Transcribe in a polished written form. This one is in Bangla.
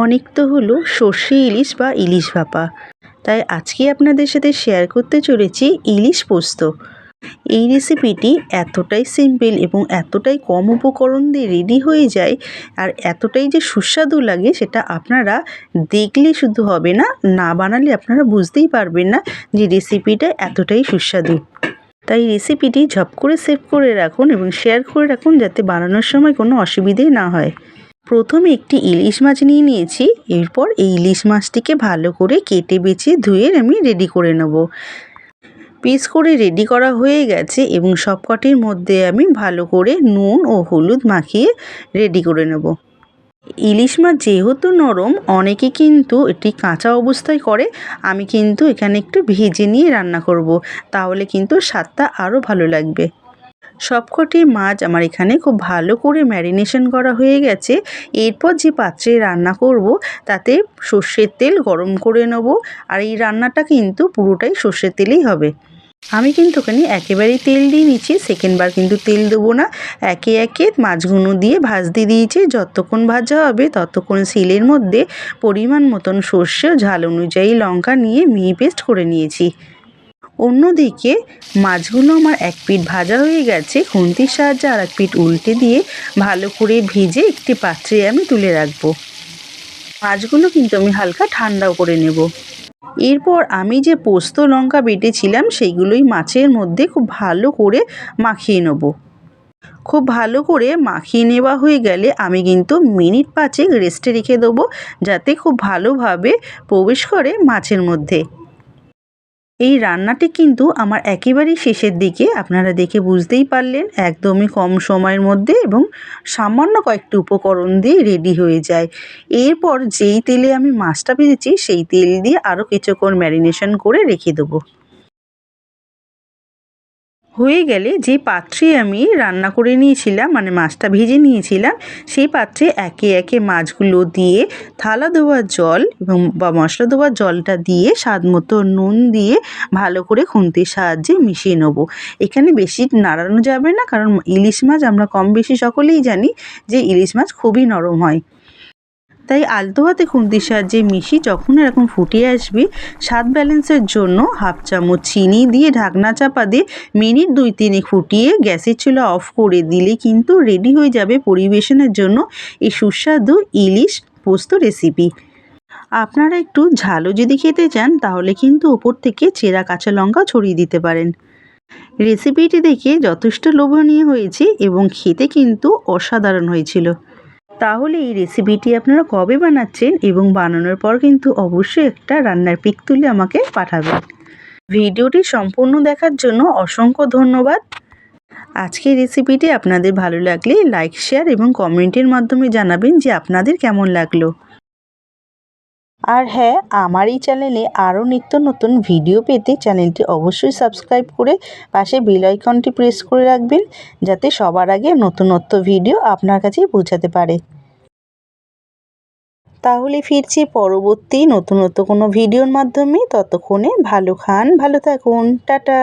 অনেক তো হলো সর্ষে ইলিশ বা ইলিশ ভাপা, তাই আজকে আপনাদের সাথে শেয়ার করতে চলেছি ইলিশ পোস্ত। এই রেসিপিটি এতটাই সিম্পল এবং এতটাই কম উপকরণ দিয়ে রেডি হয়ে যায়, আর এতটাই যে সুস্বাদু লাগে সেটা আপনারা দেখলে শুধু হবে না, না বানালে আপনারা বুঝতেই পারবেন না যে রেসিপিটা এতটাই সুস্বাদু। তাই রেসিপিটি ঝপ করে সেভ করে রাখুন এবং শেয়ার করে রাখুন, যাতে বানানোর সময় কোনো অসুবিধেই না হয়। প্রথমে একটি ইলিশ মাছ নিয়ে নিয়েছি। এরপর এই ইলিশ মাছটিকে ভালো করে কেটে বেছে ধুয়ে আমি রেডি করে নেব। পিস করে রেডি করা হয়ে গেছে এবং সবকটির মধ্যে আমি ভালো করে নুন ও হলুদ মাখিয়ে রেডি করে নেব। ইলিশ মাছ যেহেতু নরম, অনেকে কিন্তু এটি কাঁচা অবস্থায় করে, আমি কিন্তু এখানে একটু ভেজে নিয়ে রান্না করব, তাহলে কিন্তু স্বাদটা আরও ভালো লাগবে। সবকটি মাছ আমার এখানে খুব ভালো করে ম্যারিনেশন করা হয়ে গেছে। এরপর যে পাত্রে রান্না করব তাতে সর্ষের তেল গরম করে নেব, আর এই রান্নাটা কিন্তু পুরোটাই সর্ষের তেলেই হবে। আমি কিন্তু ওখানে একেবারেই তেল দিয়ে নিচ্ছি, সেকেন্ডবার কিন্তু তেল দেবো না। একে একে মাছগুলো দিয়ে ভাজতে দিয়েছি। যতক্ষণ ভাজা হবে ততক্ষণ শিলের মধ্যে পরিমাণ মতন সর্ষে, ঝাল অনুযায়ী লঙ্কা নিয়ে মিহি পেস্ট করে নিয়েছি। অন্যদিকে মাছগুলো আমার এক পিঠ ভাজা হয়ে গেছে। খুন্তির সাহায্যে আর এক পিঠ উল্টে দিয়ে ভালো করে ভেজে একটি পাত্রে আমি তুলে রাখবো। মাছগুলো কিন্তু আমি হালকা ঠান্ডাও করে নেব। এরপর আমি যে পোস্ত লঙ্কা বেটেছিলাম সেইগুলোই মাছের মধ্যে খুব ভালো করে মাখিয়ে নেব। খুব ভালো করে মাখিয়ে নেওয়া হয়ে গেলে আমি কিন্তু মিনিট 5 রেস্টে রেখে দেবো, যাতে খুব ভালোভাবে প্রবেশ করে মাছের মধ্যে। এই রান্নাটি কিন্তু আমার একেবারেই শেষের দিকে, আপনারা দেখে বুঝতেই পারলেন একদমই কম সময়ের মধ্যে এবং সামান্য কয়েকটি উপকরণ দিয়ে রেডি হয়ে যায়। এরপর যেই তেলে আমি মাছটা ভেজেছি সেই তেল দিয়ে আরও কিছুক্ষণ ম্যারিনেশন করে রেখে দেবো। হয়ে গেলে যে পাত্রে আমি রান্না করে নিয়েছিলাম, মানে মাছটা ভেজে নিয়েছিলাম, সেই পাত্রে একে একে মাছগুলো দিয়ে থালা ধোয়ার জল এবং বা মশলা ধোয়ার জলটা দিয়ে স্বাদ মতো নুন দিয়ে ভালো করে খুন্তির সাহায্যে মিশিয়ে নেব। এখানে বেশি নাড়ানো যাবে না, কারণ ইলিশ মাছ আমরা কম বেশি সকলেই জানি যে ইলিশ মাছ খুবই নরম হয়। তাই আলতো হাতে খুন্তির সাহায্যে মিশিয়ে যখন এরকম ফুটে আসবে, স্বাদ ব্যালেন্সের জন্য হাফ চামচ চিনি দিয়ে ঢাকনা চাপা দিয়ে মিনিট 2-3 ফুটিয়ে গ্যাসের চুলা অফ করে দিলে কিন্তু রেডি হয়ে যাবে পরিবেশনের জন্য এই সুস্বাদু ইলিশ পোস্ত রেসিপি। আপনারা একটু ঝালও যদি খেতে চান তাহলে কিন্তু ওপর থেকে চেরা কাঁচা লঙ্কা ছড়িয়ে দিতে পারেন। রেসিপিটি দেখে যথেষ্ট লোভনীয় হয়েছে এবং খেতে কিন্তু অসাধারণ হয়েছিল। তাহলে এই রেসিপিটি আপনারা কবে বানাচ্ছেন এবং বানানোর পর কিন্তু অবশ্যই একটা রান্নার পিক তুলে আমাকে পাঠাবেন। ভিডিওটি সম্পূর্ণ দেখার জন্য অসংখ্য ধন্যবাদ। আজকের রেসিপিটি আপনাদের ভালো লাগলে লাইক, শেয়ার এবং কমেন্টের মাধ্যমে জানাবেন যে আপনাদের কেমন লাগলো। আর হ্যাঁ, আমার এই চ্যানেলে আরও নিত্য নতুন ভিডিও পেতে চ্যানেলটি অবশ্যই সাবস্ক্রাইব করে পাশে বেল আইকনটি প্রেস করে রাখবেন, যাতে সবার আগে নতুনত্ব ভিডিও আপনার কাছে পৌঁছাতে পারে। তাহলে ফিরছি পরবর্তী নতুনত্ব কোনো ভিডিওর মাধ্যমে। ততক্ষণে ভালো খান, ভালো থাকুন, টাটা।